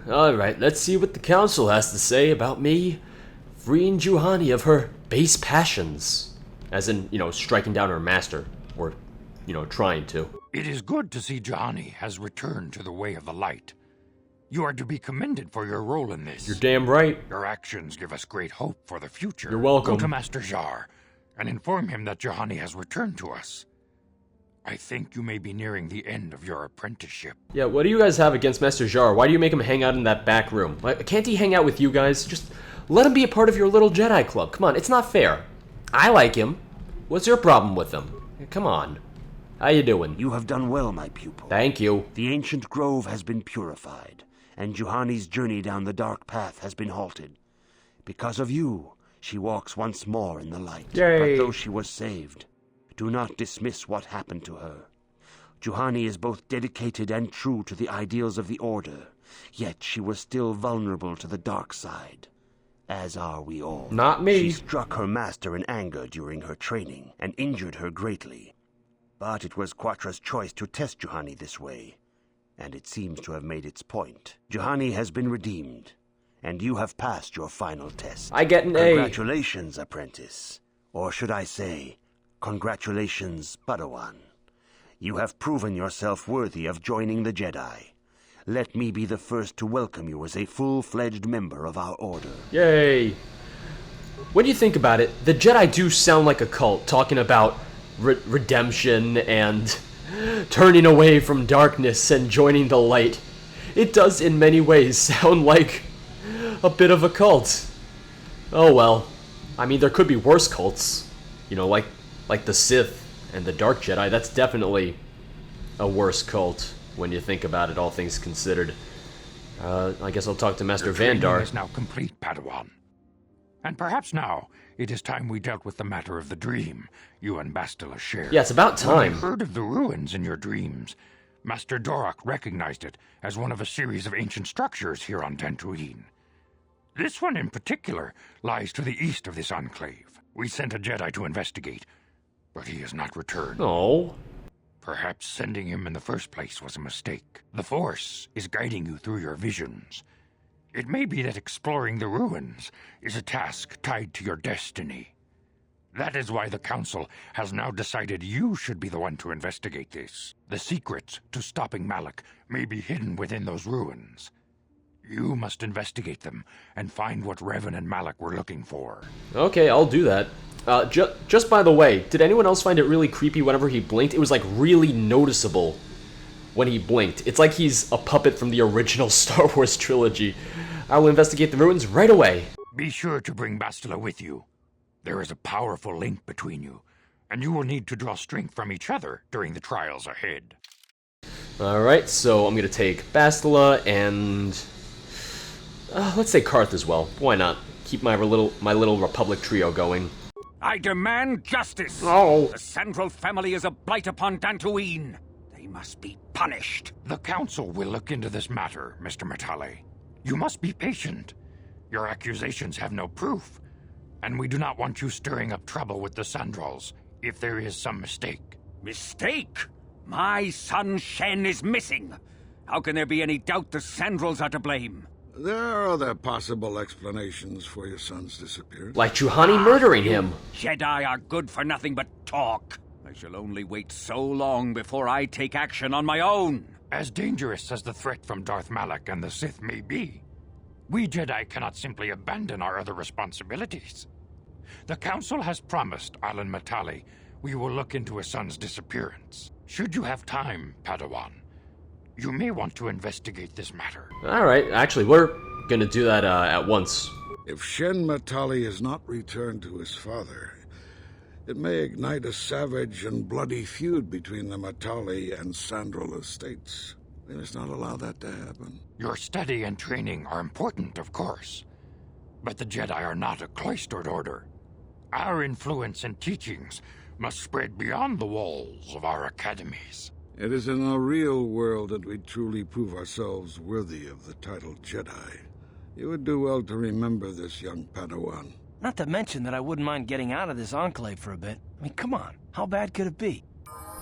Alright, let's see what the council has to say about me freeing Juhani of her base passions. As in, striking down her master. Or, trying to. It is good to see Juhani has returned to the way of the light. You are to be commended for your role in this. You're damn right. Your actions give us great hope for the future. You're welcome. Go to Master Jar and inform him that Juhani has returned to us. I think you may be nearing the end of your apprenticeship. Yeah, what do you guys have against Master Jar? Why do you make him hang out in that back room? Can't he hang out with you guys? Just let him be a part of your little Jedi club. Come on, it's not fair. I like him. What's your problem with him? Come on. How you doing? You have done well, my pupil. Thank you. The ancient grove has been purified, and Juhani's journey down the dark path has been halted. Because of you, she walks once more in the light. Yay. But though she was saved, do not dismiss what happened to her. Juhani is both dedicated and true to the ideals of the Order, yet she was still vulnerable to the dark side. As are we all. Not me. She struck her master in anger during her training, and injured her greatly. But it was Quatra's choice to test Juhani this way, and it seems to have made its point. Juhani has been redeemed, and you have passed your final test. I get an A. Congratulations, apprentice. Or should I say, congratulations, Padawan. You have proven yourself worthy of joining the Jedi. Let me be the first to welcome you as a full-fledged member of our order. Yay. When you think about it, the Jedi do sound like a cult, talking about redemption and turning away from darkness and joining the light. It does in many ways sound like a bit of a cult. Oh well. I mean, there could be worse cults. Like the Sith and the Dark Jedi. That's definitely a worse cult when you think about it, all things considered. I guess I'll talk to Master Vandar. Your training is now complete, Padawan. And perhaps now it is time we dealt with the matter of the dream you and Bastila shared. Yeah, it's about time. When you heard of the ruins in your dreams, Master Dorak recognized it as one of a series of ancient structures here on Dantooine. This one in particular lies to the east of this enclave. We sent a Jedi to investigate, but he has not returned. Oh. Perhaps sending him in the first place was a mistake. The Force is guiding you through your visions. It may be that exploring the ruins is a task tied to your destiny. That is why the Council has now decided you should be the one to investigate this. The secrets to stopping Malak may be hidden within those ruins. You must investigate them and find what Revan and Malak were looking for. Okay, I'll do that. Just by the way, did anyone else find it really creepy whenever he blinked? It was really noticeable when he blinked. It's like he's a puppet from the original Star Wars trilogy. I will investigate the ruins right away. Be sure to bring Bastila with you. There is a powerful link between you, and you will need to draw strength from each other during the trials ahead. Alright, so I'm gonna take Bastila and... let's say Karth as well. Why not? Keep my little Republic trio going. I demand justice! Oh. The Sandral family is a blight upon Dantooine. They must be punished. The Council will look into this matter, Mr. Matale. You must be patient. Your accusations have no proof, and we do not want you stirring up trouble with the Sandrals if there is some mistake. Mistake? My son Shen is missing. How can there be any doubt the Sandrals are to blame? There are other possible explanations for your son's disappearance. Like Juhani murdering him. Jedi are good for nothing but talk. I shall only wait so long before I take action on my own. As dangerous as the threat from Darth Malak and the Sith may be, we Jedi cannot simply abandon our other responsibilities. The Council has promised Alan Matale we will look into his son's disappearance. Should you have time, Padawan, you may want to investigate this matter. Alright, actually, we're gonna do that at once. If Shen Matale has not returned to his father, it may ignite a savage and bloody feud between the Matale and Sandral estates. We must not allow that to happen. Your study and training are important, of course, but the Jedi are not a cloistered order. Our influence and teachings must spread beyond the walls of our academies. It is in the real world that we truly prove ourselves worthy of the title Jedi. You would do well to remember this, young Padawan. Not to mention that I wouldn't mind getting out of this enclave for a bit. I mean, come on. How bad could it be?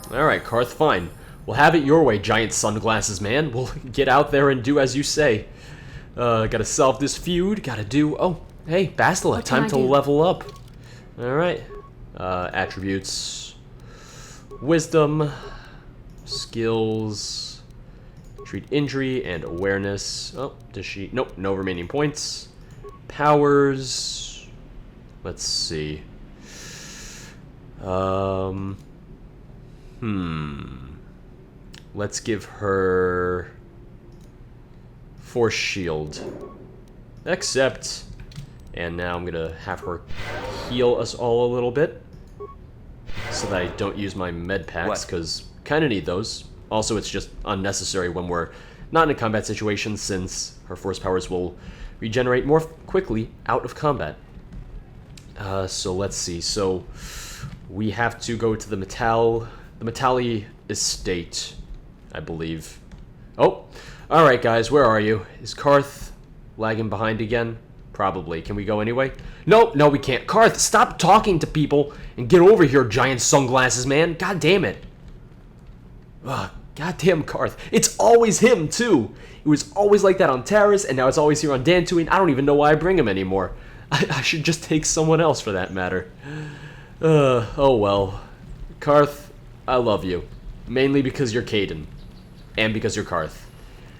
Alright, Karth, fine. We'll have it your way, giant sunglasses man. We'll get out there and do as you say. Gotta solve this feud. Gotta do... Oh, hey, Bastila, What can time I to do? level up. Alright. Attributes. Wisdom. Skills. Treat injury and awareness. Oh, does she... Nope, no remaining points. Powers. Let's see. Let's give her Force Shield. Accept. And now I'm gonna have her heal us all a little bit, so that I don't use my med packs, because kind of need those. Also, it's just unnecessary when we're not in a combat situation, since her force powers will regenerate more quickly out of combat. So let's see. So we have to go to the Matale estate, I believe. Oh, all right, guys, where are you? Is Karth lagging behind again? Probably. Can we go anyway? No, we can't. Karth, stop talking to people and get over here, giant sunglasses, man. God damn it. Ugh, goddamn Karth. It's always him, too. It was always like that on Taris, and now it's always here on Dantooine. I don't even know why I bring him anymore. I should just take someone else for that matter. Oh well. Karth, I love you. Mainly because you're Caden. And because you're Karth.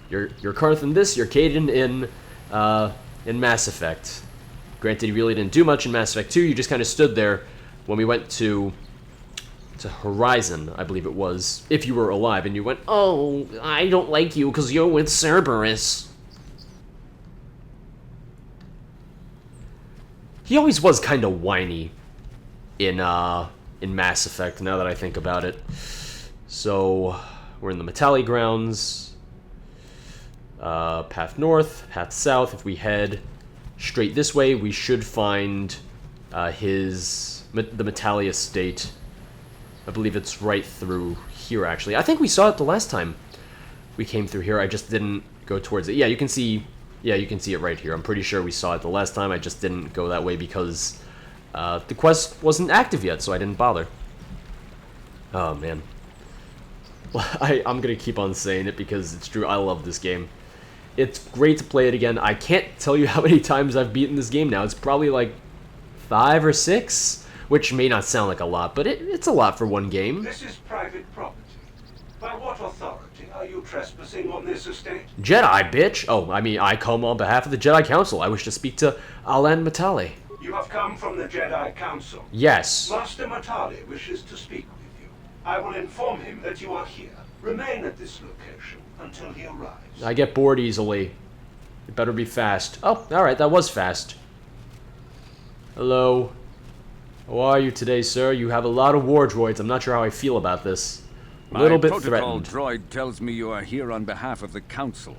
You're Karth in this, you're Caden in Mass Effect. Granted, you really didn't do much in Mass Effect 2, you just kind of stood there when we went to Horizon, I believe it was, if you were alive, and you went, "Oh, I don't like you because you're with Cerberus." He always was kind of whiny in Mass Effect, now that I think about it. So, we're in the Matale grounds. Path north, path south. If we head straight this way, we should find the Matale estate. I believe it's right through here, actually. I think we saw it the last time we came through here. I just didn't go towards it. Yeah, you can see it right here. I'm pretty sure we saw it the last time. I just didn't go that way because the quest wasn't active yet, so I didn't bother. Oh, man. I'm going to keep on saying it because it's true. I love this game. It's great to play it again. I can't tell you how many times I've beaten this game now. It's probably like 5 or 6, which may not sound like a lot, but it's a lot for one game. This is private property. By what authority are you trespassing on this estate? Jedi, bitch! Oh, I mean, I come on behalf of the Jedi Council. I wish to speak to Alan Matale. You have come from the Jedi Council. Yes. Master Matale wishes to speak with you. I will inform him that you are here. Remain at this location until he arrives. I get bored easily. It better be fast. Oh, alright, that was fast. Hello. How are you today, sir? You have a lot of war droids. I'm not sure how I feel about this. A little bit protocol threatened. droid tells me you are here on behalf of the Council.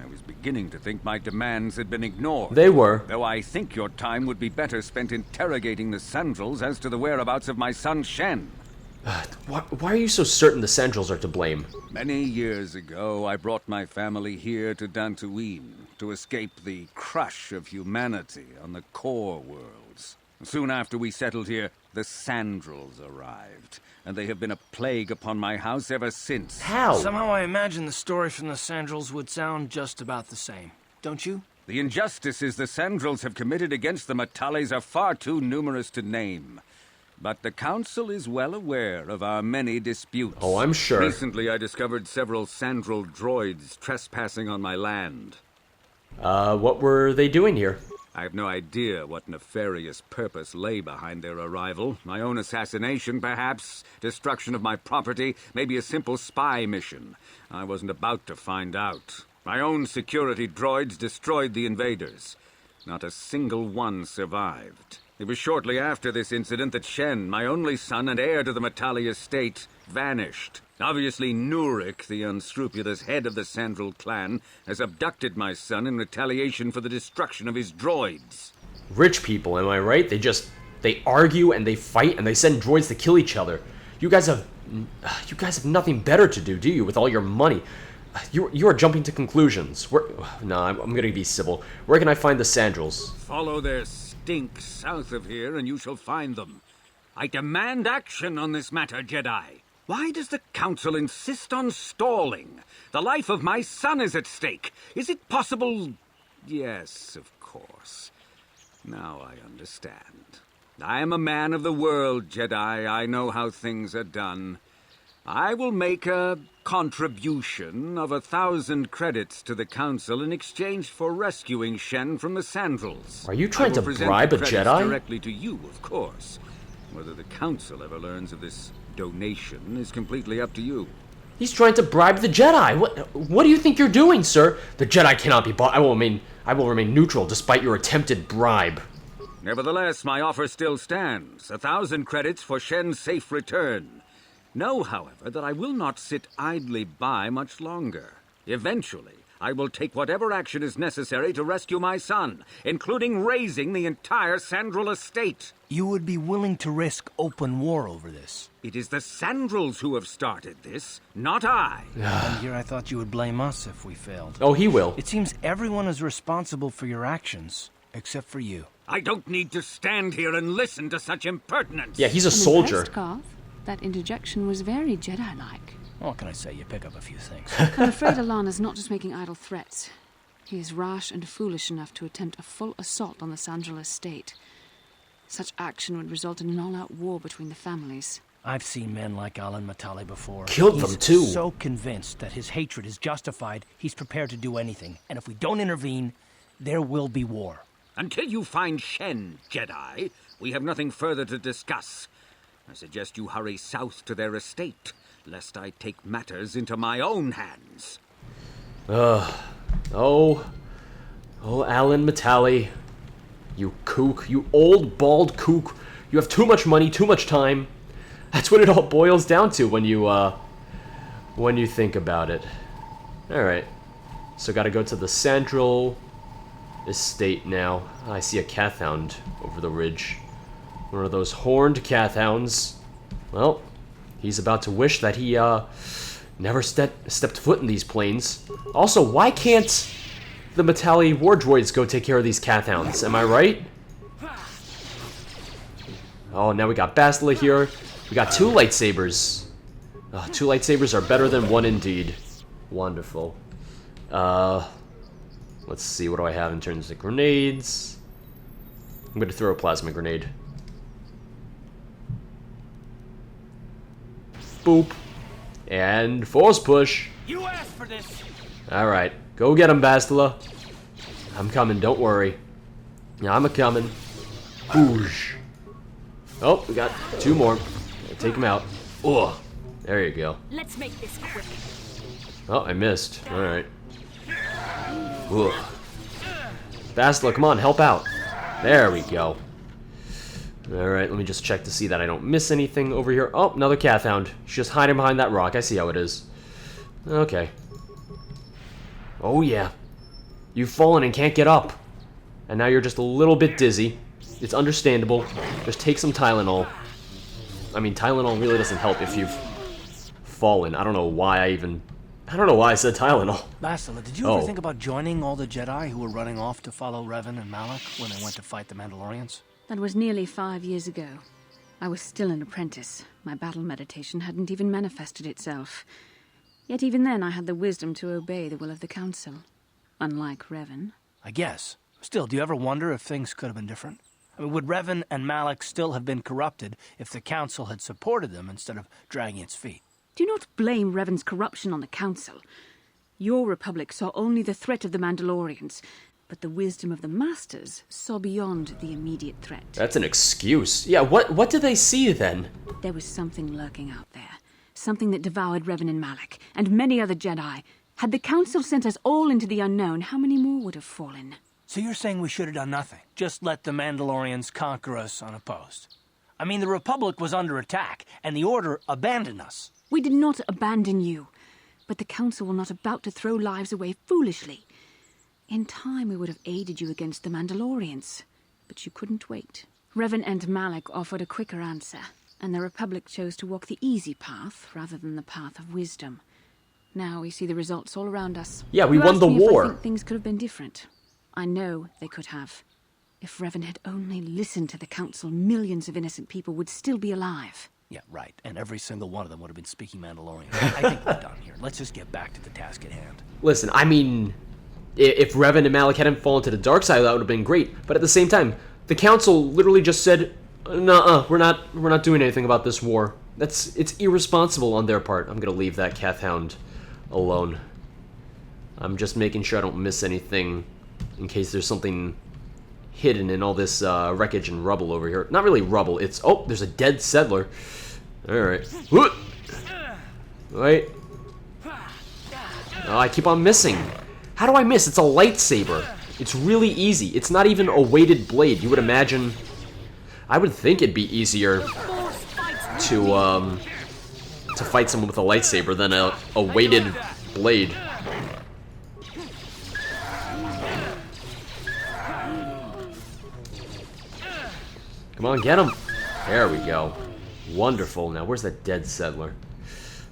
I was beginning to think my demands had been ignored. They were. Though I think your time would be better spent interrogating the Sandrals as to the whereabouts of my son Shen. Why are you so certain the Sandrals are to blame? Many years ago, I brought my family here to Dantooine to escape the crush of humanity on the KotOR worlds. Soon after we settled here, the Sandrals arrived, and they have been a plague upon my house ever since. How? Somehow I imagine the story from the Sandrals would sound just about the same. Don't you? The injustices the Sandrals have committed against the Matales are far too numerous to name. But the Council is well aware of our many disputes. Oh, I'm sure. Recently, I discovered several Sandral droids trespassing on my land. What were they doing here? I have no idea what nefarious purpose lay behind their arrival. My own assassination, perhaps. Destruction of my property. Maybe a simple spy mission. I wasn't about to find out. My own security droids destroyed the invaders. Not a single one survived. It was shortly after this incident that Shen, my only son and heir to the Matale estate, vanished. Obviously, Nurik, the unscrupulous head of the Sandral clan, has abducted my son in retaliation for the destruction of his droids. Rich people, am I right? They argue and they fight and they send droids to kill each other. You guys have nothing better to do, do you, with all your money? You are jumping to conclusions. I'm gonna be civil. Where can I find the Sandrals? Follow their stink south of here and you shall find them. I demand action on this matter, Jedi. Why does the Council insist on stalling? The life of my son is at stake. Is it possible Yes, of course. Now I understand. I am a man of the world, Jedi. I know how things are done. I will make a contribution of 1,000 credits to the Council in exchange for rescuing Shen from the Sandrals. Are you trying to I will present bribe the a credits Jedi? directly to you, of course. Whether the Council ever learns of this donation is completely up to you. He's trying to bribe the Jedi. What do you think you're doing, sir? The Jedi cannot be bought. I will remain neutral despite your attempted bribe. Nevertheless, my offer still stands. 1,000 credits for Shen's safe return. Know, however, that I will not sit idly by much longer. Eventually, I will take whatever action is necessary to rescue my son, including razing the entire Sandral estate. You would be willing to risk open war over this? It is the Sandrals who have started this, not I. And here I thought you would blame us if we failed. Oh, he will. It seems everyone is responsible for your actions, except for you. I don't need to stand here and listen to such impertinence. Yeah, he's a I'm soldier. impressed, Garth. That interjection was very Jedi-like. What can I say? You pick up a few things. I'm afraid Alana's not just making idle threats. He is rash and foolish enough to attempt a full assault on the Sandral estate. Such action would result in an all-out war between the families. I've seen men like Alan Matale before. Killed them too. He's so convinced that his hatred is justified, he's prepared to do anything. And if we don't intervene, there will be war. Until you find Shen, Jedi, we have nothing further to discuss. I suggest you hurry south to their estate, lest I take matters into my own hands. Oh, Alan Matale. You kook. You old, bald kook. You have too much money, too much time. That's what it all boils down to when you think about it. Alright. So gotta go to the Sandral estate now. I see a Hound over the ridge. One of those horned hounds. Well, he's about to wish that he never stepped foot in these plains. Also, why can't the Matale war droids go take care of these hounds? Am I right? Oh, now we got Bastila here. We got 2 lightsabers. 2 lightsabers are better than 1 indeed. Wonderful. Let's see, what do I have in terms of grenades? I'm gonna throw a plasma grenade. Boop. And force push. You asked for this! Alright, go get him, Bastila. I'm coming, don't worry. Yeah, I'm a-coming. Boosh. Oh, we got 2 more. Take him out. Ugh. There you go. Let's make this quick. Oh, I missed. Alright. Ugh. Bastila, come on, help out. There we go. Alright, let me just check to see that I don't miss anything over here. Oh, another Hound. She's just hiding behind that rock. I see how it is. Okay. Oh, yeah. You've fallen and can't get up. And now you're just a little bit dizzy. It's understandable. Just take some Tylenol. I mean, Tylenol really doesn't help if you've fallen. I don't know why I said Tylenol. Bastila, did you ever think about joining all the Jedi who were running off to follow Revan and Malak when they went to fight the Mandalorians? That was nearly 5 years ago. I was still an apprentice. My battle meditation hadn't even manifested itself. Yet even then I had the wisdom to obey the will of the Council. Unlike Revan. I guess. Still, do you ever wonder if things could have been different? I mean, would Revan and Malak still have been corrupted if the Council had supported them instead of dragging its feet? Do not blame Revan's corruption on the Council. Your Republic saw only the threat of the Mandalorians, but the wisdom of the Masters saw beyond the immediate threat. That's an excuse. Yeah, what did they see then? There was something lurking out there. Something that devoured Revan and Malak, and many other Jedi. Had the Council sent us all into the unknown, how many more would have fallen? So you're saying we should have done nothing? Just let the Mandalorians conquer us unopposed? I mean, the Republic was under attack, and the Order abandoned us. We did not abandon you, but the Council were not about to throw lives away foolishly. In time, we would have aided you against the Mandalorians, but you couldn't wait. Revan and Malak offered a quicker answer, and the Republic chose to walk the easy path rather than the path of wisdom. Now we see the results all around us. Yeah, we You won asked the me if war. I think things could have been different. I know they could have. If Revan had only listened to the Council, millions of innocent people would still be alive. Yeah, right. And every single one of them would have been speaking Mandalorian. I think we're done here. Let's just get back to the task at hand. Listen, I mean, If Revan and Malak hadn't fallen to the dark side, that would have been great. But at the same time, the Council literally just said, "Nuh-uh, we're not doing anything about this war." It's irresponsible on their part. I'm gonna leave that Hound alone. I'm just making sure I don't miss anything in case there's something hidden in all this wreckage and rubble over here. Not really rubble. It's there's a dead settler. All right. Wait. Oh, I keep on missing. How do I miss? It's a lightsaber. It's really easy. It's not even a weighted blade. You would imagine. I would think it'd be easier to fight someone with a lightsaber than a weighted blade. Come on, get him. There we go. Wonderful. Now, where's that dead settler?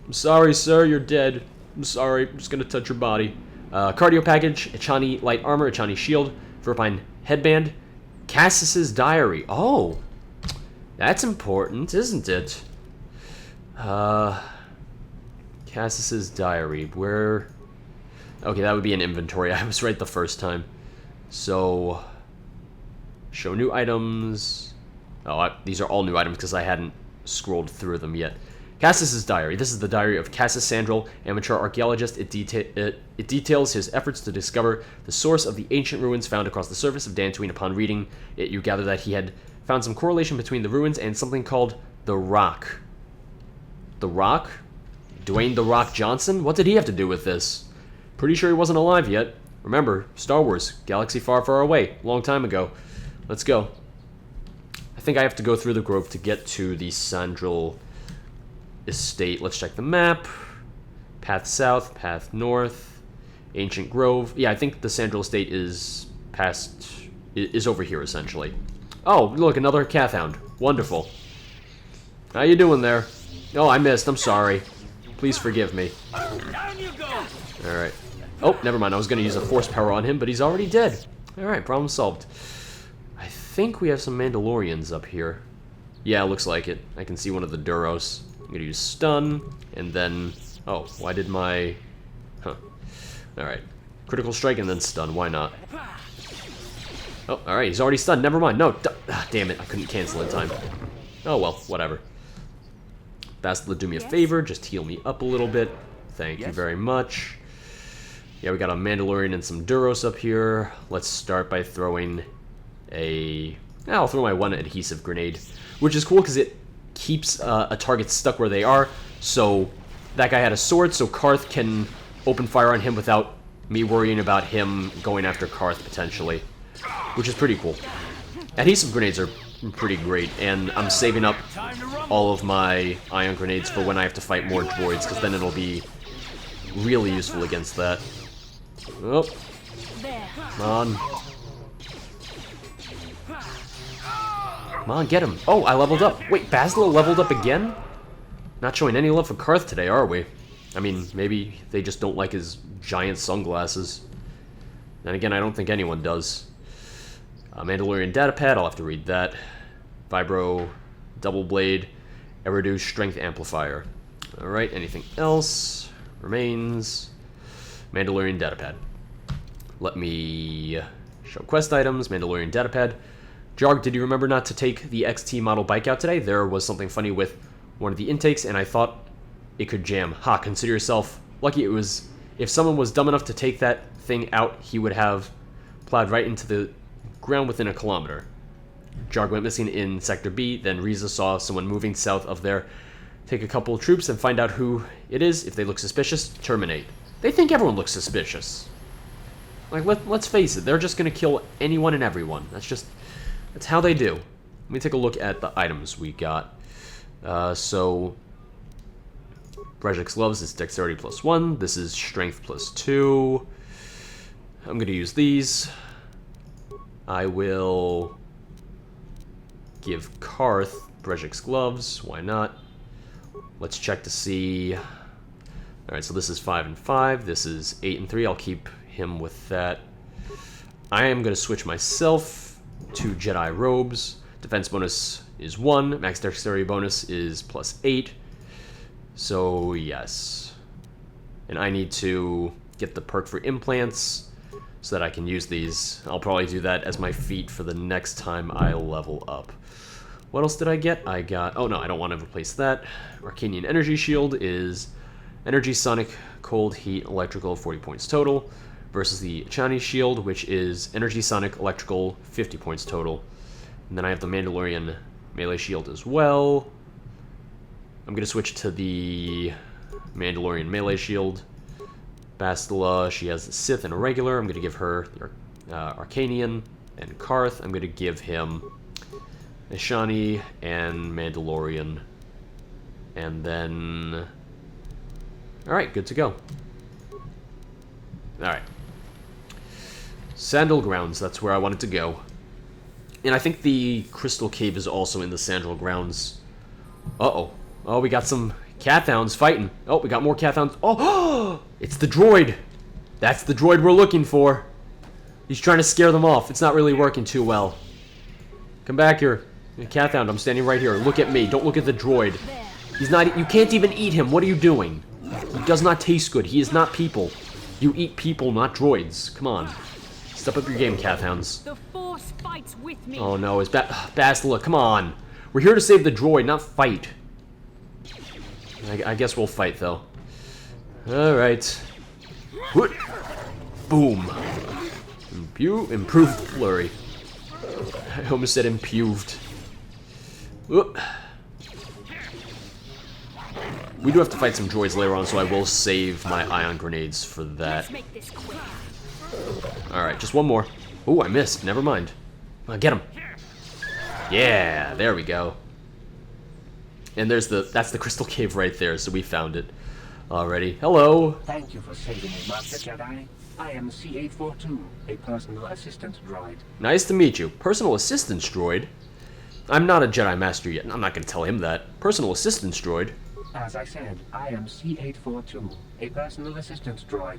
I'm sorry, sir. You're dead. I'm sorry. I'm just gonna touch your body. Cardio package, Echani light armor, Echani shield, Verpine headband, Cassis's diary. Oh, that's important, isn't it? Cassis's diary. Where? Okay, that would be an inventory. I was right the first time. So, show new items. Oh, these are all new items because I hadn't scrolled through them yet. Cassis's diary. This is the diary of Sandral, amateur archaeologist. It details his efforts to discover the source of the ancient ruins found across the surface of Dantooine. Upon reading it, you gather that he had found some correlation between the ruins and something called the Rock. The Rock? Dwayne "The Rock" Johnson? What did he have to do with this? Pretty sure he wasn't alive yet. Remember, Star Wars, galaxy far, far away, long time ago. Let's go. I think I have to go through the grove to get to the Sandral estate. Let's check the map. Path south, path north, ancient grove. Yeah, I think the Sandral estate is over here essentially. Oh, look, another Hound. Wonderful. How you doing there? Oh, I missed. I'm sorry. Please forgive me. Down you go. All right. Oh, never mind. I was going to use a force power on him, but he's already dead. All right, problem solved. I think we have some Mandalorians up here. Yeah, looks like it. I can see one of the Duros. I'm going to use stun, and then... Oh, why did my... Huh. Alright. Critical strike and then stun. Why not? Oh, alright. He's already stunned. Never mind. No. Damn it. I couldn't cancel in time. Oh, well. Whatever. Bastila, do me a favor. Just heal me up a little bit. Thank you very much. Yeah, we got a Mandalorian and some Duros up here. Let's start by throwing I'll throw my one adhesive grenade, which is cool because it keeps a target stuck where they are. So that guy had a sword, so Karth can open fire on him without me worrying about him going after Karth potentially, which is pretty cool. Adhesive grenades are pretty great, and I'm saving up all of my ion grenades for when I have to fight more droids, because then it'll be really useful against that. Oh, come on. Come on, get him. Oh, I leveled up. Wait, Bastila leveled up again? Not showing any love for Karth today, are we? I mean, maybe they just don't like his giant sunglasses. Then again, I don't think anyone does. Mandalorian datapad, I'll have to read that. Vibro, double blade, Eridu strength amplifier. Alright, anything else? Remains. Mandalorian datapad. Let me show quest items, Mandalorian datapad. Jog, did you remember not to take the XT model bike out today? There was something funny with one of the intakes, and I thought it could jam. Ha, consider yourself lucky. It was... If someone was dumb enough to take that thing out, he would have plowed right into the ground within a kilometer. Jog went missing in Sector B, then Riza saw someone moving south of there. Take a couple of troops and find out who it is. If they look suspicious, terminate. They think everyone looks suspicious. Like, let's face it, they're just gonna kill anyone and everyone. That's how they do. Let me take a look at the items we got. So, Brejik's gloves is dexterity +1. This is strength +2. I'm going to use these. I will give Karth Brejik's gloves. Why not? Let's check to see. Alright, so this is 5 and 5. This is 8 and 3. I'll keep him with that. I am going to switch myself to Jedi robes. Defense bonus is 1. Max dexterity bonus is +8. So, yes. And I need to get the perk for implants. so that I can use these. I'll probably do that as my feat for the next time I level up. What else did I get? I got... Oh, no, I don't want to replace that. Arcanian Energy Shield is Energy, Sonic, Cold, Heat, Electrical, 40 points total, versus the Chani Shield, which is Energy, Sonic, Electrical, 50 points total. And then I have the Mandalorian Melee Shield as well. I'm going to switch to the Mandalorian Melee Shield. Bastila, she has the Sith and a regular. I'm going to give her the Arcanian. And Karth, I'm going to give him Nishani and Mandalorian. And then... Alright, good to go. Alright. Sandal Grounds, that's where I wanted to go. And I think the Crystal Cave is also in the Sandal Grounds. Uh-oh. Oh, we got some Cathounds fighting. Oh, we got more Cathounds. Oh, it's the droid. That's the droid we're looking for. He's trying to scare them off. It's not really working too well. Come back here. Cathound, I'm standing right here. Look at me. Don't look at the droid. He's not... You can't even eat him. What are you doing? He does not taste good. He is not people. You eat people, not droids. Come on. Step up your game, Cathounds. The Force fights with me. Oh no, it's Bastila. Come on. We're here to save the droid, not fight. I guess we'll fight, though. Alright. Boom. Improved flurry. I almost said improved. We do have to fight some droids later on, so I will save my ion grenades for that. Alright, just one more. Oh, I missed. Never mind. Get him. Yeah, there we go. And that's the Crystal Cave right there, so we found it already. Hello. Thank you for saving me, Master Jedi. I am C842, a personal assistant droid. Nice to meet you. Personal assistance droid? I'm not a Jedi Master yet. I'm not going to tell him that. Personal assistance droid? As I said, I am C842, a personal assistant droid.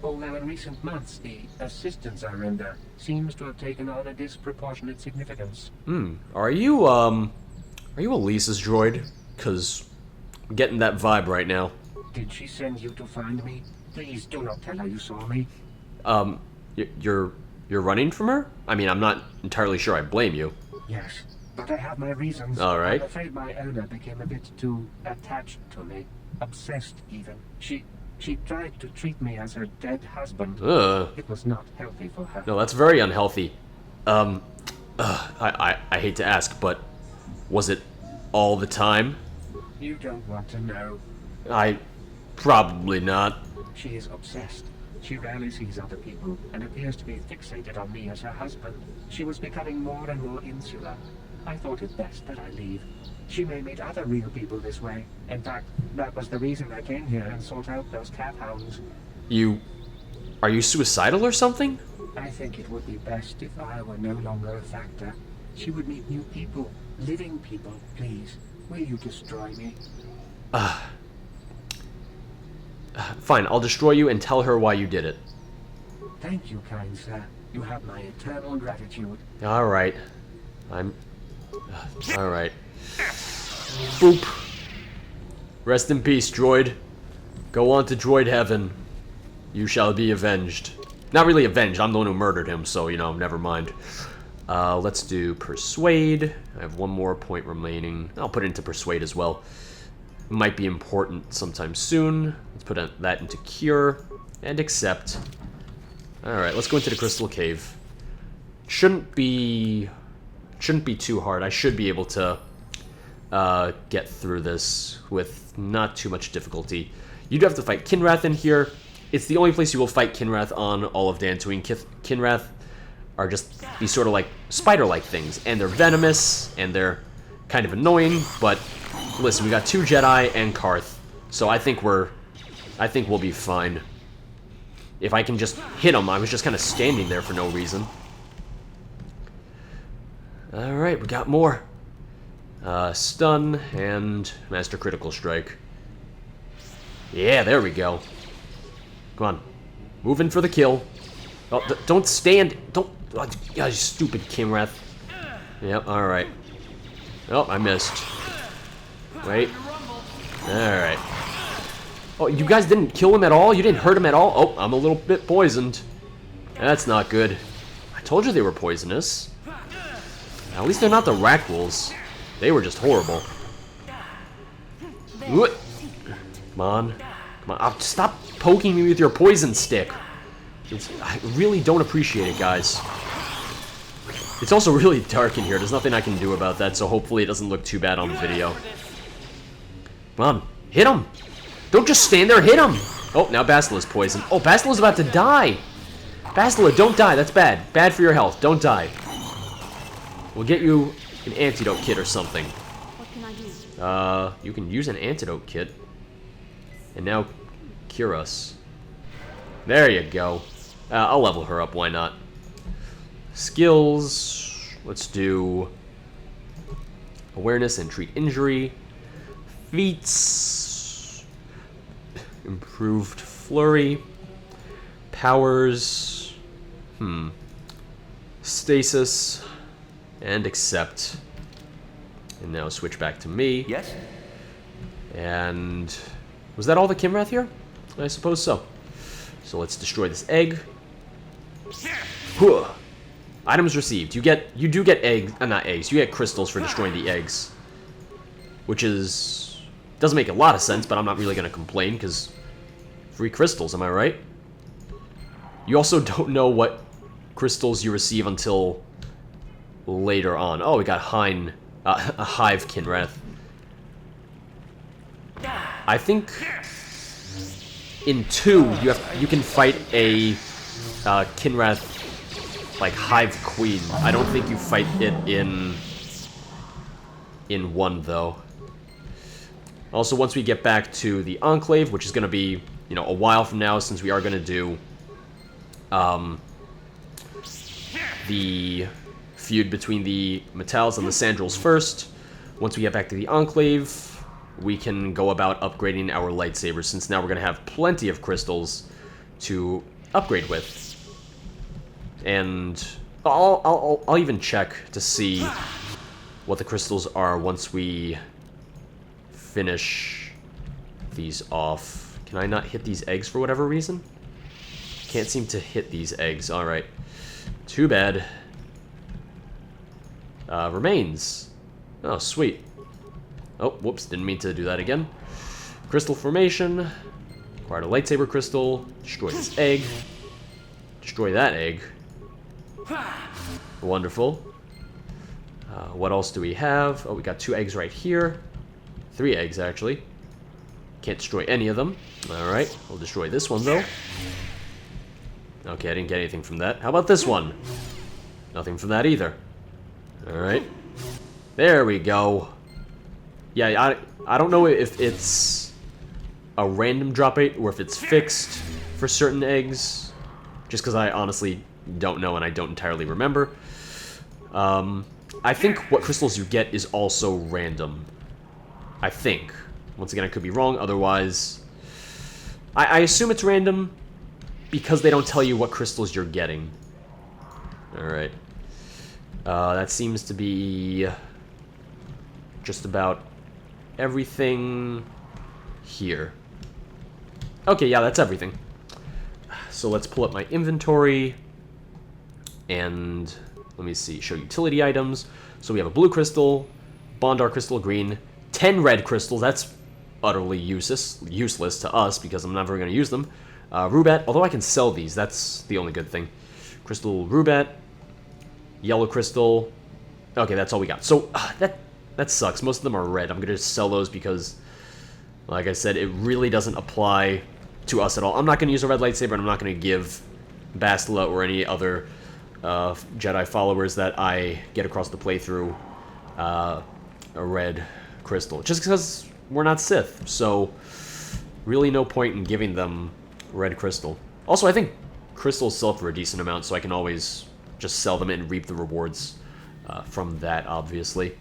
Although in recent months, the assistance I render seems to have taken on a disproportionate significance. Are you Elisa's droid? Because I'm getting that vibe right now. Did she send you to find me? Please do not tell her you saw me. You're running from her? I mean, I'm not entirely sure I blame you. Yes, but I have my reasons. All right. I'm afraid my owner became a bit too attached to me. Obsessed, even. She tried to treat me as her dead husband. It was not healthy for her. No, that's very unhealthy. I hate to ask, but was it all the time? You don't want to know. Probably not. She is obsessed. She rarely sees other people and appears to be fixated on me as her husband. She was becoming more and more insular. I thought it best that I leave. She may meet other real people this way. In fact, that was the reason I came here and sought out those Cathounds. Are you suicidal or something? I think it would be best if I were no longer a factor. She would meet new people, living people. Please, will you destroy me? Fine, I'll destroy you and tell her why you did it. Thank you, kind sir. You have my eternal gratitude. Alright. Alright. Boop. Rest in peace, droid. Go on to droid heaven. You shall be avenged. Not really avenged, I'm the one who murdered him, so, never mind. Let's do Persuade. I have one more point remaining. I'll put it into Persuade as well. Might be important sometime soon. Let's put that into Cure. And Accept. Alright, let's go into the Crystal Cave. Shouldn't be too hard. I should be able to get through this with not too much difficulty. You do have to fight Kinrath in here. It's the only place you will fight Kinrath on all of Dantooine. Kinrath are just these sort of like spider-like things, and they're venomous, and they're kind of annoying, but listen, we got 2 Jedi and Karth, so I think we'll be fine. If I can just hit him. I was just kind of standing there for no reason. Alright, we got more. Stun and Master Critical Strike. Yeah, there we go. Come on. Move in for the kill. Oh, don't stand. Don't. Oh, you stupid Kinrath. Yep, alright. Oh, I missed. Wait. Alright. Oh, you guys didn't kill him at all? You didn't hurt him at all? Oh, I'm a little bit poisoned. That's not good. I told you they were poisonous. At least they're not the Rakghouls. They were just horrible. Come on. Come on. Stop poking me with your poison stick. I really don't appreciate it, guys. It's also really dark in here. There's nothing I can do about that, so hopefully it doesn't look too bad on the video. Come on. Hit him. Don't just stand there. Hit him. Oh, now Basila's poisoned. Oh, Basila's about to die. Basila, don't die. That's bad. Bad for your health. Don't die. We'll get you an antidote kit or something. What can I do? You can use an antidote kit. And now cure us. There you go. I'll level her up. Why not? Skills. Let's do awareness and treat injury. Feats. Improved flurry. Powers. Stasis. And accept. And now switch back to me. Yes? And was that all the Kinrath here? I suppose so. So let's destroy this egg. Items received. You do get eggs, not eggs. You get crystals for destroying the eggs, which doesn't make a lot of sense. But I'm not really gonna complain because free crystals. Am I right? You also don't know what crystals you receive until later on. Oh, we got a hive Kinrath. I think in 2 you can fight a Kinrath like hive queen. I don't think you fight it in 1 though. Also, once we get back to the Enclave, which is going to be, a while from now, since we are going to do the feud between the Matales and the Sandrals first. Once we get back to the Enclave, we can go about upgrading our lightsabers, since now we're going to have plenty of crystals to upgrade with. And I'll even check to see what the crystals are once we finish these off. Can I not hit these eggs for whatever reason? Can't seem to hit these eggs. Alright. Too bad. Remains. Oh, sweet. Oh, whoops. Didn't mean to do that again. Crystal formation. Acquired a lightsaber crystal. Destroy this egg. Destroy that egg. Wonderful. What else do we have? Oh, we got 2 eggs right here. 3 eggs, actually. Can't destroy any of them. Alright, we'll destroy this one, though. Okay, I didn't get anything from that. How about this one? Nothing from that either. Alright. There we go. Yeah, I don't know if it's a random drop rate or if it's fixed for certain eggs. Just because I honestly don't know and I don't entirely remember. I think what crystals you get is also random. I think. Once again, I could be wrong. Otherwise, I assume it's random because they don't tell you what crystals you're getting. Alright. That seems to be just about everything here. Okay, yeah, that's everything. So let's pull up my inventory. And let me see. Show utility items. So we have a blue crystal, Bondar crystal green, 10 red crystals. That's utterly useless to us because I'm never going to use them. Rubat, although I can sell these, that's the only good thing. Crystal Rubat, yellow crystal. Okay, that's all we got. So that sucks. Most of them are red. I'm going to sell those because, like I said, it really doesn't apply to us at all. I'm not going to use a red lightsaber, and I'm not going to give Bastila or any other Jedi followers that I get across the playthrough a red crystal. Just because we're not Sith, so really no point in giving them red crystal. Also, I think crystals sell for a decent amount, so I can always just sell them and reap the rewards from that, obviously.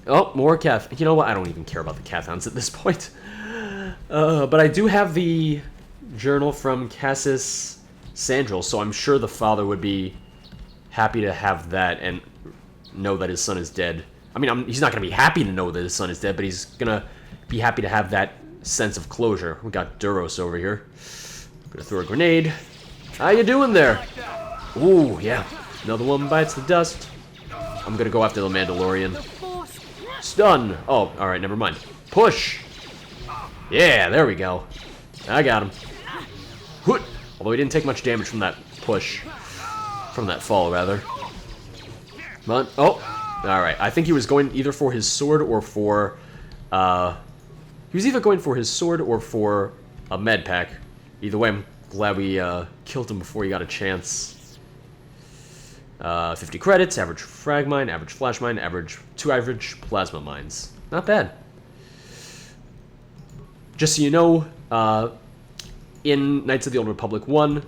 Oh, more Cath. You know what? I don't even care about the Cathons at this point. But I do have the journal from Cassis Sandral, so I'm sure the father would be happy to have that and know that his son is dead. I mean, he's not going to be happy to know that his son is dead, but he's going to be happy to have that sense of closure. We got Duros over here. Gonna throw a grenade. How you doing there? Ooh, yeah. Another one bites the dust. I'm gonna go after the Mandalorian. Stun! Oh, alright, never mind. Push! Yeah, there we go. I got him. Hoot! Although he didn't take much damage from that push. From that fall, rather. But, oh! Alright, I think he was going either for his sword or for, he was either going for his sword or for a med pack. Either way, I'm glad we, killed him before he got a chance. 50 credits, average frag mine, average flash mine, two average plasma mines. Not bad. Just so you know, in Knights of the Old Republic 1,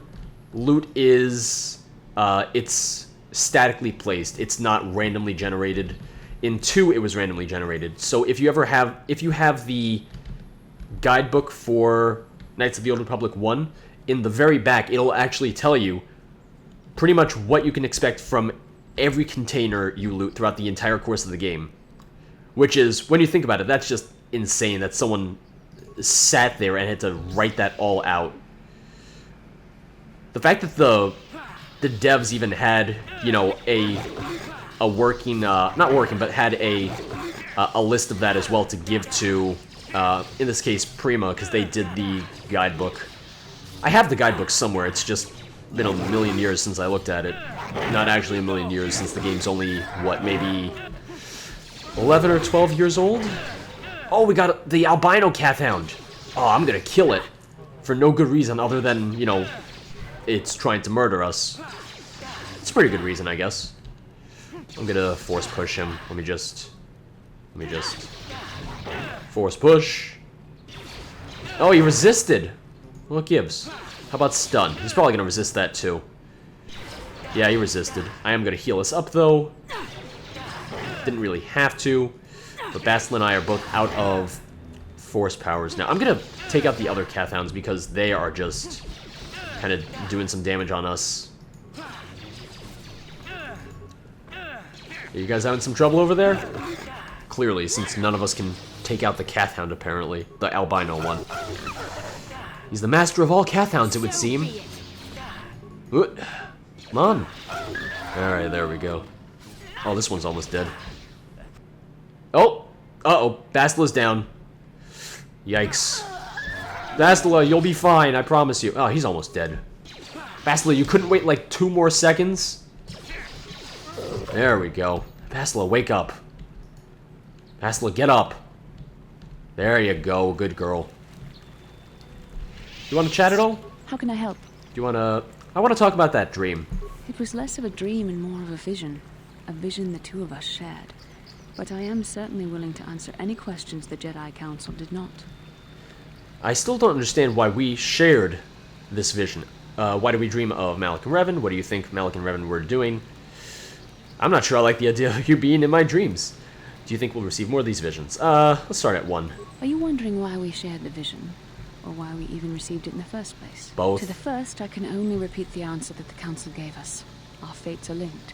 loot is, it's statically placed. It's not randomly generated. In 2, it was randomly generated. So if you have the guidebook for Knights of the Old Republic 1, in the very back, it'll actually tell you pretty much what you can expect from every container you loot throughout the entire course of the game. Which is, when you think about it, that's just insane that someone sat there and had to write that all out. The fact that the devs even had, you know, a working, not working, but had a list of that as well to give to, in this case, Prima, because they did the guidebook. I have the guidebook somewhere, it's just been a million years since I looked at it. Not actually a million years, since the game's only, what, maybe 11 or 12 years old? Oh, we got the albino hound. Oh, I'm gonna kill it. For no good reason other than, you know, it's trying to murder us. It's a pretty good reason, I guess. I'm gonna force push him. Let me just force push. Oh, he resisted. What gives? How about stun? He's probably gonna resist that too. Yeah, he resisted. I am gonna heal us up though. Didn't really have to. But Bastel and I are both out of force powers now. I'm gonna take out the other hounds because they are just kind of doing some damage on us. Are you guys having some trouble over there? Clearly, since none of us can take out the hound apparently. The albino one. He's the master of all hounds, it would seem. Ooh, come on. Alright, there we go. Oh, this one's almost dead. Oh! Uh-oh, Bastila is down. Yikes. Bastila, you'll be fine, I promise you. Oh, he's almost dead. Bastila, you couldn't wait like 2 more seconds? There we go. Bastila, wake up. Bastila, get up. There you go, good girl. You want to chat at all? How can I help? Do you want to... I want to talk about that dream. It was less of a dream and more of a vision. A vision the two of us shared. But I am certainly willing to answer any questions the Jedi Council did not. I still don't understand why we shared this vision. Why do we dream of Malak and Revan? What do you think Malak and Revan were doing? I'm not sure I like the idea of you being in my dreams. Do you think we'll receive more of these visions? Let's start at 1. Are you wondering why we shared the vision? Or why we even received it in the first place? Both. To the first, I can only repeat the answer that the Council gave us. Our fates are linked.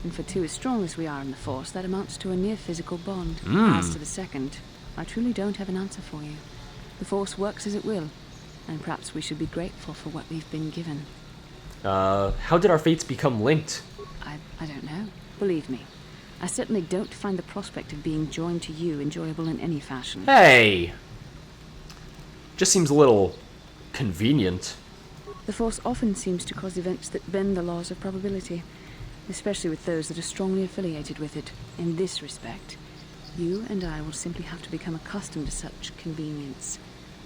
And for two as strong as we are in the Force, that amounts to a near physical bond. As to the second, I truly don't have an answer for you. The Force works as it will, and perhaps we should be grateful for what we've been given. How did our fates become linked? I don't know. Believe me. I certainly don't find the prospect of being joined to you enjoyable in any fashion. Hey! Just seems a little convenient. The Force often seems to cause events that bend the laws of probability, especially with those that are strongly affiliated with it. In this respect, you and I will simply have to become accustomed to such convenience.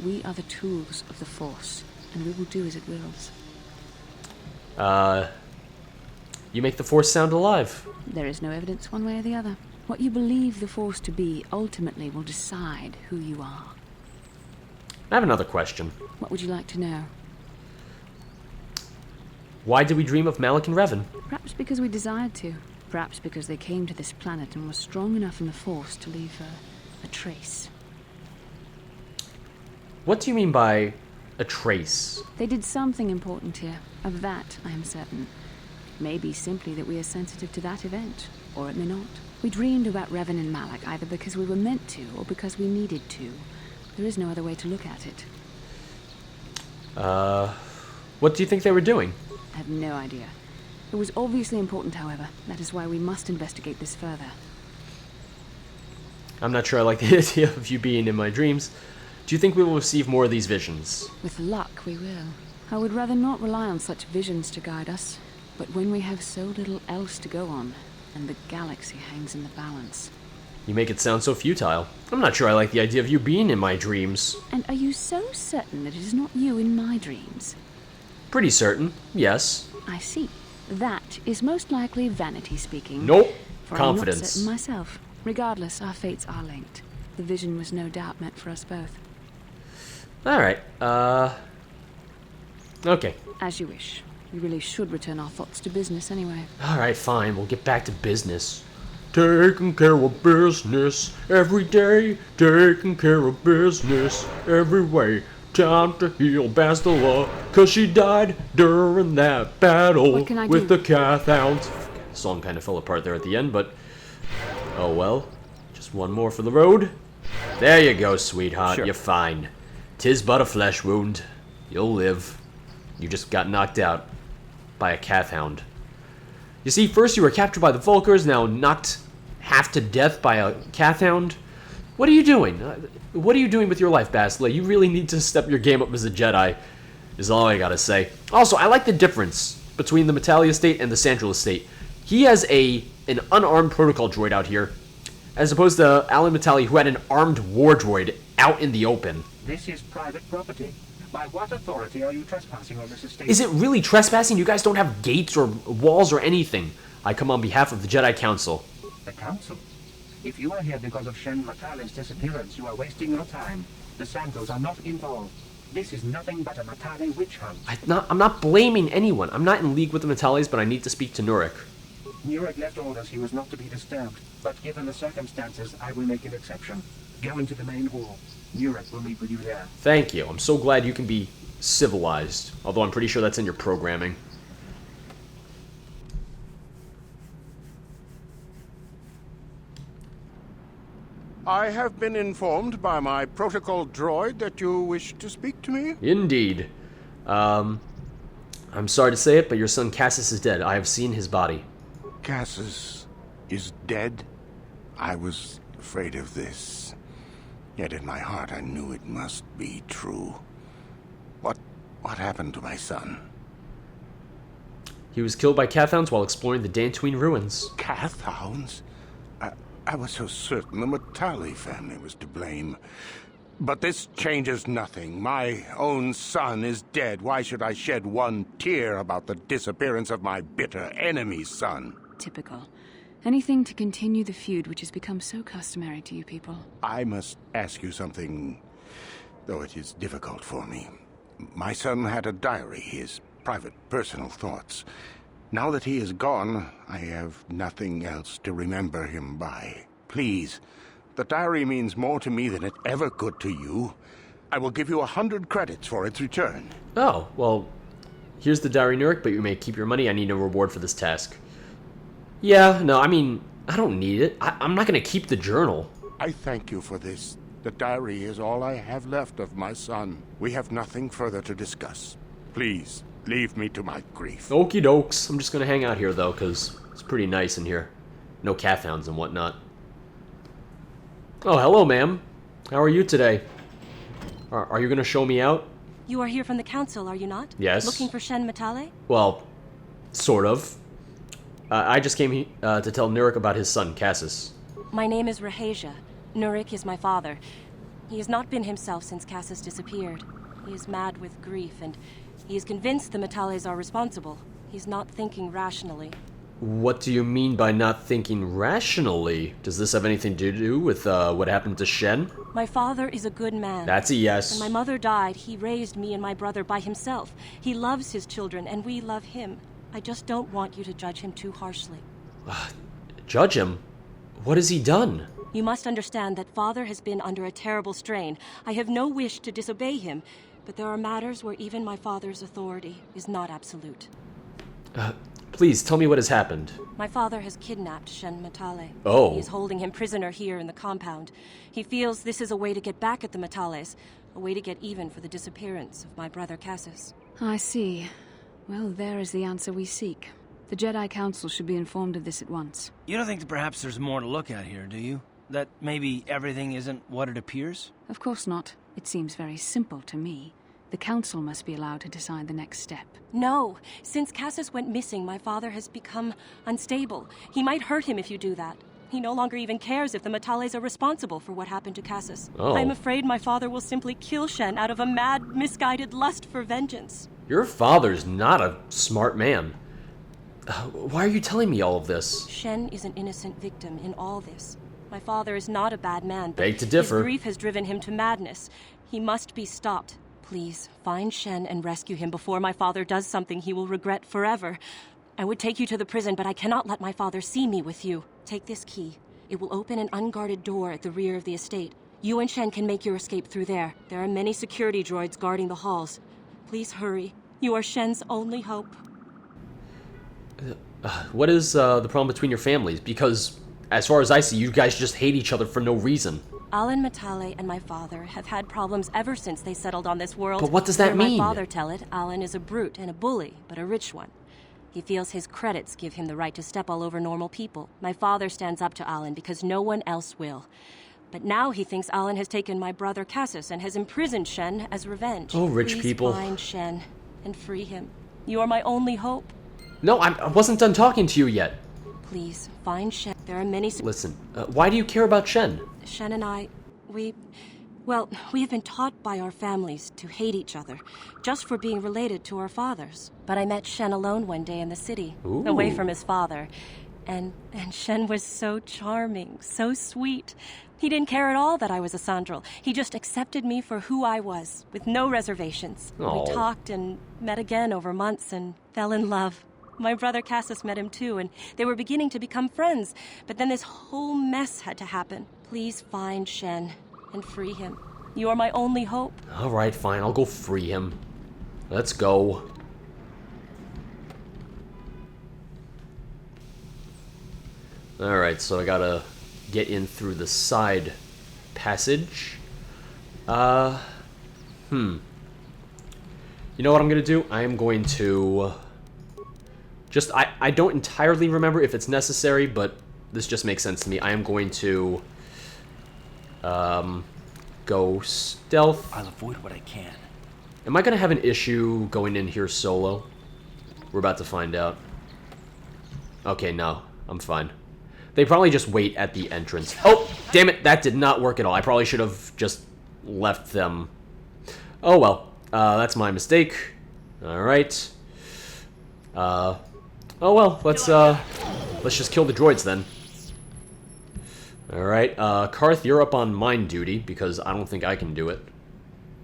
We are the tools of the Force, and we will do as it wills. You make the Force sound alive. There is no evidence one way or the other. What you believe the Force to be ultimately will decide who you are. I have another question. What would you like to know? Why did we dream of Malak and Revan? Perhaps because we desired to. Perhaps because they came to this planet and were strong enough in the Force to leave a trace. What do you mean by a trace? They did something important here. Of that, I am certain. It may be simply that we are sensitive to that event, or it may not. We dreamed about Revan and Malak either because we were meant to, or because we needed to. There is no other way to look at it. What do you think they were doing? I have no idea. It was obviously important, however. That is why we must investigate this further. I'm not sure I like the idea of you being in my dreams. Do you think we will receive more of these visions? With luck, we will. I would rather not rely on such visions to guide us. But when we have so little else to go on, and the galaxy hangs in the balance... You make it sound so futile. I'm not sure I like the idea of you being in my dreams. And are you so certain that it is not you in my dreams? Pretty certain, yes. I see. That is most likely vanity speaking. Nope. For Confidence. I'm not certain myself. Regardless, our fates are linked. The vision was no doubt meant for us both. Alright, okay. As you wish. We really should return our thoughts to business anyway. Alright, fine. We'll get back to business. Taking care of business every day. Taking care of business every way. Time to heal Bastila, 'cause she died during that battle What can I with do? the Hound. The song kind of fell apart there at the end, but oh well. Just one more for the road. There you go, sweetheart. Sure. You're fine. 'Tis but a flesh wound. You'll live. You just got knocked out by a Hound. You see, first you were captured by the Vulkars, now knocked half to death by a Hound. What are you doing? What are you doing with your life, Bastila? You really need to step your game up as a Jedi, is all I gotta say. Also, I like the difference between the Matale estate and the Sandral estate. He has an unarmed protocol droid out here, as opposed to Alan Matale, who had an armed war droid out in the open. This is private property. By what authority are you trespassing on this estate? Is it really trespassing? You guys don't have gates or walls or anything. I come on behalf of the Jedi Council. The Council? If you are here because of Shen Matale's disappearance, you are wasting your time. The Santos are not involved. This is nothing but a Matale witch hunt. I'm not blaming anyone. I'm not in league with the Matales, but I need to speak to Nurik. Nurik left orders he was not to be disturbed, but given the circumstances, I will make an exception. Go into the main hall. Nurik will meet with you there. Thank you. I'm so glad you can be civilized, although I'm pretty sure that's in your programming. I have been informed by my protocol droid that you wish to speak to me. Indeed. I'm sorry to say it, but your son Cassus is dead. I have seen his body. Cassus is dead? I was afraid of this. Yet in my heart I knew it must be true. What happened to my son? He was killed by Hounds while exploring the Dantooine ruins. Hounds? I was so certain the Matale family was to blame. But this changes nothing. My own son is dead. Why should I shed one tear about the disappearance of my bitter enemy's son? Typical. Anything to continue the feud which has become so customary to you people. I must ask you something, though it is difficult for me. My son had a diary, his private, personal thoughts. Now that he is gone, I have nothing else to remember him by. Please, the diary means more to me than it ever could to you. I will give you 100 credits for its return. Oh, well, here's the diary, Nurik, but you may keep your money. I need no reward for this task. Yeah, no, I mean, I don't need it. I'm not going to keep the journal. I thank you for this. The diary is all I have left of my son. We have nothing further to discuss. Please, leave me to my grief. Okie dokes. I'm just going to hang out here, though, because it's pretty nice in here. No Hounds and whatnot. Oh, hello, ma'am. How are you today? Are you going to show me out? You are here from the council, are you not? Yes. Looking for Shen Matale? Well, sort of. I just came to tell Nurik about his son, Cassus. My name is Rahasia. Nurik is my father. He has not been himself since Cassus disappeared. He is mad with grief, and he is convinced the Matales are responsible. He's not thinking rationally. What do you mean by not thinking rationally? Does this have anything to do with what happened to Shen? My father is a good man. That's a yes. When my mother died, he raised me and my brother by himself. He loves his children, and we love him. I just don't want you to judge him too harshly. Judge him? What has he done? You must understand that father has been under a terrible strain. I have no wish to disobey him, but there are matters where even my father's authority is not absolute. Please, tell me what has happened. My father has kidnapped Shen Matale. Oh. He is holding him prisoner here in the compound. He feels this is a way to get back at the Matales, a way to get even for the disappearance of my brother Cassus. I see. Well, there is the answer we seek. The Jedi Council should be informed of this at once. You don't think that perhaps there's more to look at here, do you? That maybe everything isn't what it appears? Of course not. It seems very simple to me. The Council must be allowed to decide the next step. No. Since Cassus went missing, my father has become unstable. He might hurt him if you do that. He no longer even cares if the Matales are responsible for what happened to Cassus. Oh. I'm afraid my father will simply kill Shen out of a mad, misguided lust for vengeance. Your father's not a smart man. Why are you telling me all of this? Shen is an innocent victim in all this. My father is not a bad man, but Beg to differ. his grief has driven him to madness. He must be stopped. Please, find Shen and rescue him before my father does something he will regret forever. I would take you to the prison, but I cannot let my father see me with you. Take this key. It will open an unguarded door at the rear of the estate. You and Shen can make your escape through there. There are many security droids guarding the halls. Please hurry. You are Shen's only hope. What is the problem between your families? Because, as far as I see, you guys just hate each other for no reason. Alan Matale and my father have had problems ever since they settled on this world. But what does that Hear mean? My father tell it, Alan is a brute and a bully, but a rich one. He feels his credits give him the right to step all over normal people. My father stands up to Alan because no one else will. But now he thinks Alan has taken my brother Cassus and has imprisoned Shen as revenge. Oh, rich people. Please find Shen and free him. You are my only hope. No, I wasn't done talking to you yet. Please, find Shen. There are many... Listen, why do you care about Shen? Shen and I, we have been taught by our families to hate each other, just for being related to our fathers. But I met Shen alone one day in the city, away from his father. And Shen was so charming, so sweet. He didn't care at all that I was a Sandral. He just accepted me for who I was, with no reservations. Aww. We talked and met again over months and fell in love. My brother Cassus met him too, and they were beginning to become friends. But then this whole mess had to happen. Please find Shen and free him. You are my only hope. Alright, fine, I'll go free him. Let's go. Alright, so I gotta get in through the side passage. You know what I'm gonna do? I am going to... I don't entirely remember if it's necessary, but this just makes sense to me. I am going to... go stealth. I'll avoid what I can. Am I gonna have an issue going in here solo? We're about to find out. Okay, no. I'm fine. They probably just wait at the entrance. Oh, damn it. That did not work at all. I probably should have just left them. Oh, well. That's my mistake. Alright. Oh, well. Let's just kill the droids then. Alright. Karth, you're up on mine duty, because I don't think I can do it.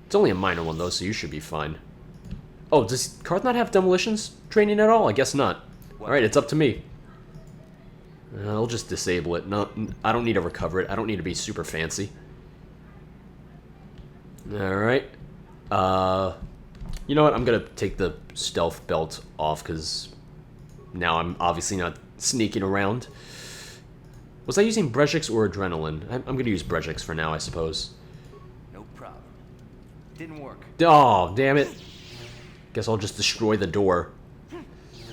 It's only a minor one, though, so you should be fine. Oh, does Karth not have demolitions training at all? I guess not. Alright, it's up to me. I'll just disable it. No, I don't need to recover it. I don't need to be super fancy. Alright. You know what? I'm gonna take the stealth belt off, because now I'm obviously not sneaking around. Was I using Brejix or Adrenaline? I'm gonna use Brejix for now, I suppose. No problem. Didn't work. Oh, damn it. Guess I'll just destroy the door.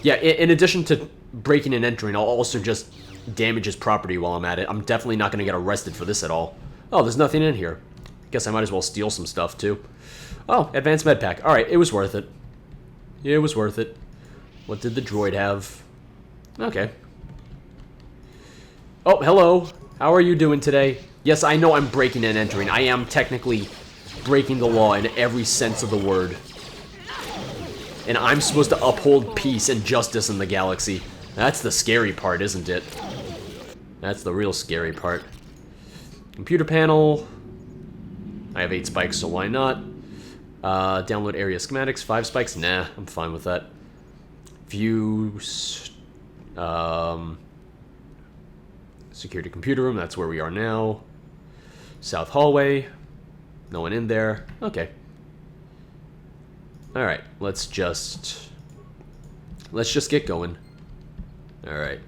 Yeah, in addition to breaking and entering, I'll also just damage his property while I'm at it. I'm definitely not gonna get arrested for this at all. Oh, there's nothing in here. Guess I might as well steal some stuff, too. Oh, advanced med pack. Alright, it was worth it. Yeah, it was worth it. What did the droid have? Okay. Oh, hello. How are you doing today? Yes, I know I'm breaking and entering. I am technically breaking the law in every sense of the word. And I'm supposed to uphold peace and justice in the galaxy. That's the scary part, isn't it? That's the real scary part. Computer panel. I have 8 spikes, so why not? Download area schematics, 5 spikes. Nah, I'm fine with that. Views. Security computer room, that's where we are now. South hallway. No one in there. Okay. Alright, let's just get going. Alright.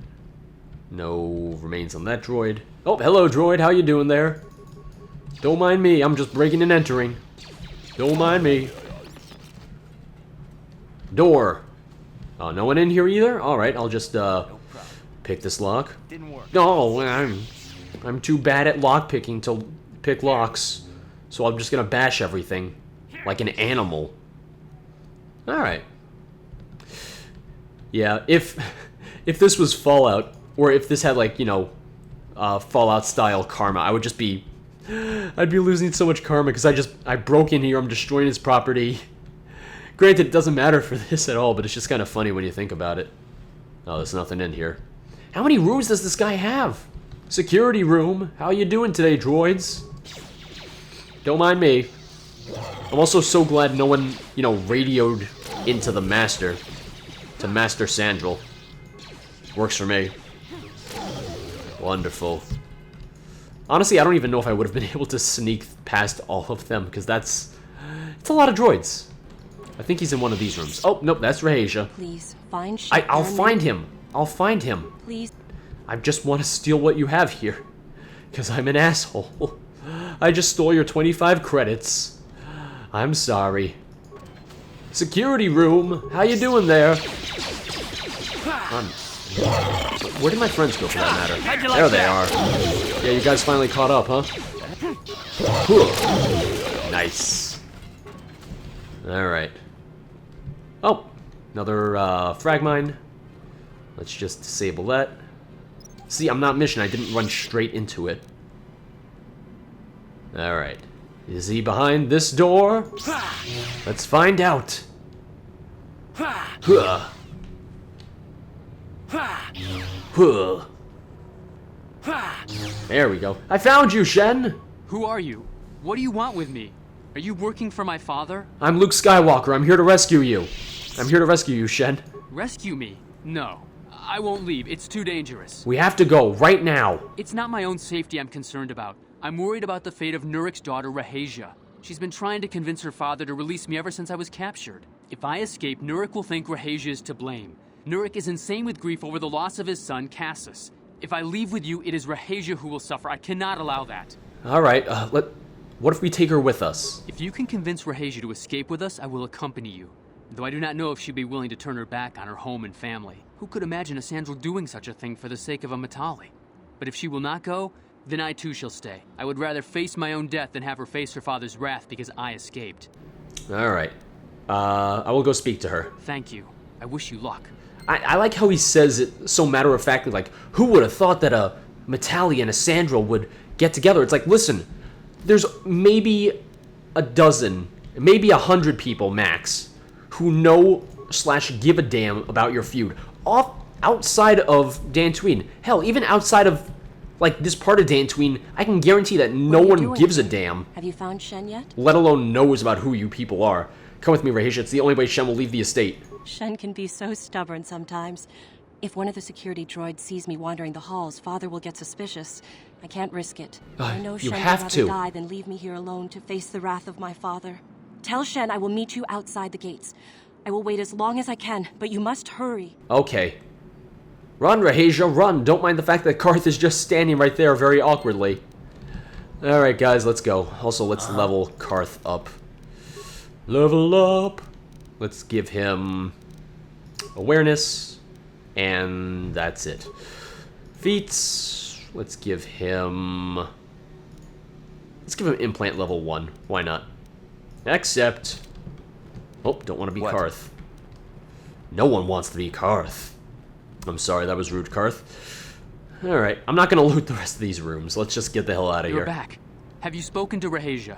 No remains on that droid. Oh, hello droid, how you doing there? Don't mind me, I'm just breaking and entering. Don't mind me. Door. Oh, no one in here either? Alright, I'll just, pick this lock. Didn't work. No, I'm too bad at lock picking to pick locks. So I'm just gonna bash everything. Like an animal. Alright. Yeah, if this was Fallout, or if this had, like, you know, Fallout-style karma, I would just be... I'd be losing so much karma, because I broke in here, I'm destroying his property. Granted, it doesn't matter for this at all, but it's just kind of funny when you think about it. Oh, there's nothing in here. How many rooms does this guy have? Security room. How you doing today, droids? Don't mind me. I'm also so glad no one, you know, radioed into the Master. To Matale-Sandral. Works for me. Wonderful. Honestly, I don't even know if I would have been able to sneak past all of them, because it's a lot of droids. I think he's in one of these rooms. Oh, nope, that's Rahasia. Please, find Shen. I'll find him. I'll find him. Please. I just want to steal what you have here. Because I'm an asshole. I just stole your 25 credits. I'm sorry. Security room. How you doing there? Where did my friends go, for that matter? There they are. Yeah, you guys finally caught up, huh? Nice. Alright. Oh, another frag mine. Let's just disable that. See, I'm not mission. I didn't run straight into it. Alright. Is he behind this door? Let's find out. Huh. Huh. There we go. I found you, Shen! Who are you? What do you want with me? Are you working for my father? I'm Luke Skywalker. I'm here to rescue you. I'm here to rescue you, Shen. Rescue me? No. I won't leave. It's too dangerous. We have to go, right now. It's not my own safety I'm concerned about. I'm worried about the fate of Nurik's daughter, Rahasia. She's been trying to convince her father to release me ever since I was captured. If I escape, Nurik will think Rahasia is to blame. Nurik is insane with grief over the loss of his son, Cassus. If I leave with you, it is Rahasia who will suffer. I cannot allow that. Alright, what if we take her with us? If you can convince Rahasia to escape with us, I will accompany you. Though I do not know if she'd be willing to turn her back on her home and family. Who could imagine a Sandral doing such a thing for the sake of a Matale? But if she will not go, then I too shall stay. I would rather face my own death than have her face her father's wrath because I escaped. Alright. I will go speak to her. Thank you. I wish you luck. I like how he says it so matter-of-factly, like, who would have thought that a Matale and a Sandral would get together? It's like, listen, there's maybe a dozen, maybe 100 people max, who know/give a damn about your feud. Outside of Dantooine. Hell, even outside of, like, this part of Dantooine, I can guarantee that no one gives a damn. Have you found Shen yet? Let alone knows about who you people are. Come with me, Rahasia. It's the only way Shen will leave the estate. Shen can be so stubborn sometimes. If one of the security droids sees me wandering the halls, Father will get suspicious. I can't risk it. I know you Shen have would to. rather die than leave me here alone to face the wrath of my father. Tell Shen I will meet you outside the gates. I will wait as long as I can, but you must hurry. Okay. Run, Rahasia, run! Don't mind the fact that Karth is just standing right there very awkwardly. Alright, guys, let's go. Also, let's level Karth up. Level up! Let's give him awareness, and that's it. Feats, let's give him implant level 1. Why not? Accept. Oh, don't want to be Karth. No one wants to be Karth. I'm sorry, that was rude, Karth. Alright, I'm not gonna loot the rest of these rooms. Let's just get the hell out of here. You're back. Have you spoken to Rahasia?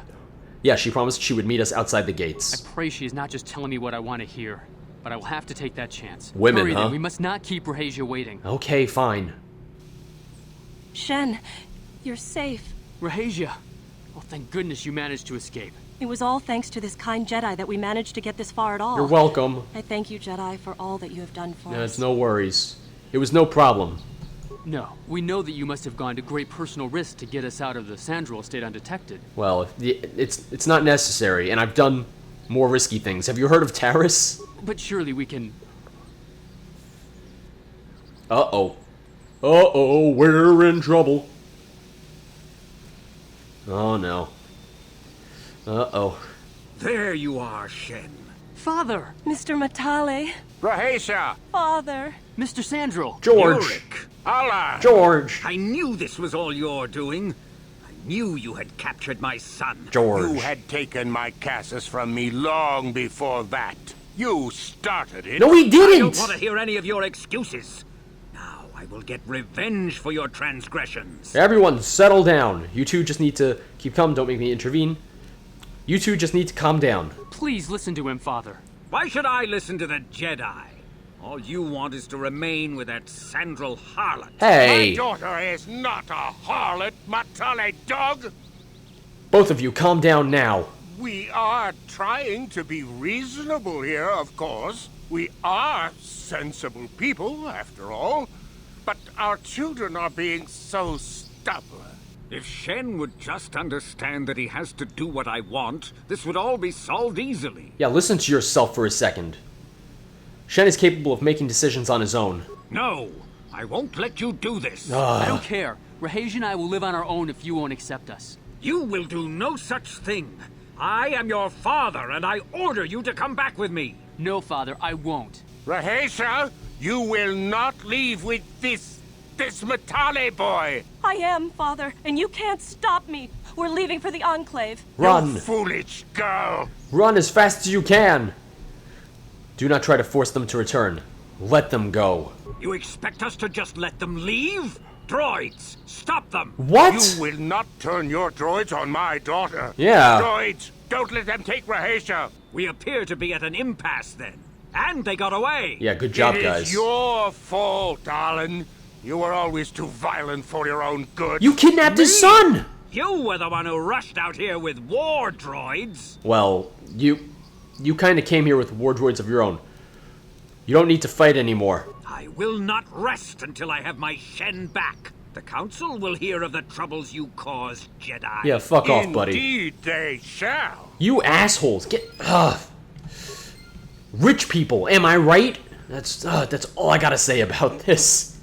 Yeah, she promised she would meet us outside the gates. I pray she is not just telling me what I want to hear, but I will have to take that chance. Women, Hurry, huh? then. We must not keep Rahasia waiting. Okay, fine. Shen, you're safe. Rahasia! Oh, thank goodness you managed to escape. It was all thanks to this kind Jedi that we managed to get this far at all. You're welcome. I thank you, Jedi, for all that you have done for us. It's no worries. It was no problem. No, we know that you must have gone to great personal risk to get us out of the Sandral estate undetected. Well, it's not necessary, and I've done more risky things. Have you heard of Taris? But surely we can... Uh-oh. Uh-oh, we're in trouble. Oh, no. Uh-oh. There you are, Shen. Father! Mr. Matale. Rahesia! Father! Mr. Sandral! George! Yorick. Allah! George! I knew this was all you're doing. I knew you had captured my son. George. You had taken my Cassus from me long before that. You started it. No, he I didn't! don't want to hear any of your excuses. Now I will get revenge for your transgressions. Everyone, settle down. You two just need to keep calm. Don't make me intervene. You two just need to calm down. Please listen to him, Father. Why should I listen to the Jedi? All you want is to remain with that Sandral harlot. Hey! My daughter is not a harlot, Matale dog! Both of you, calm down now. We are trying to be reasonable here, of course. We are sensible people, after all. But our children are being so stubborn. If Shen would just understand that he has to do what I want, this would all be solved easily. Yeah, listen to yourself for a second. Shen is capable of making decisions on his own. No, I won't let you do this. I don't care. Rahesia and I will live on our own if you won't accept us. You will do no such thing. I am your father, and I order you to come back with me. No, Father, I won't. Rahesia, you will not leave with this Matale boy. I am, Father, and you can't stop me. We're leaving for the Enclave. Run! You foolish girl. Run as fast as you can! Do not try to force them to return. Let them go. You expect us to just let them leave? Droids, stop them! What? You will not turn your droids on my daughter. Yeah. Droids, don't let them take Rahesia. We appear to be at an impasse then. And they got away. Yeah, good job, It guys. is your fault, darling. You were always too violent for your own good. You kidnapped his son! You were the one who rushed out here with war droids. Well, you kind of came here with war droids of your own. You don't need to fight anymore. I will not rest until I have my Shen back. The Council will hear of the troubles you caused, Jedi. Yeah, fuck off, buddy. Indeed they shall. You assholes, get... Rich people, am I right? That's all I gotta say about this.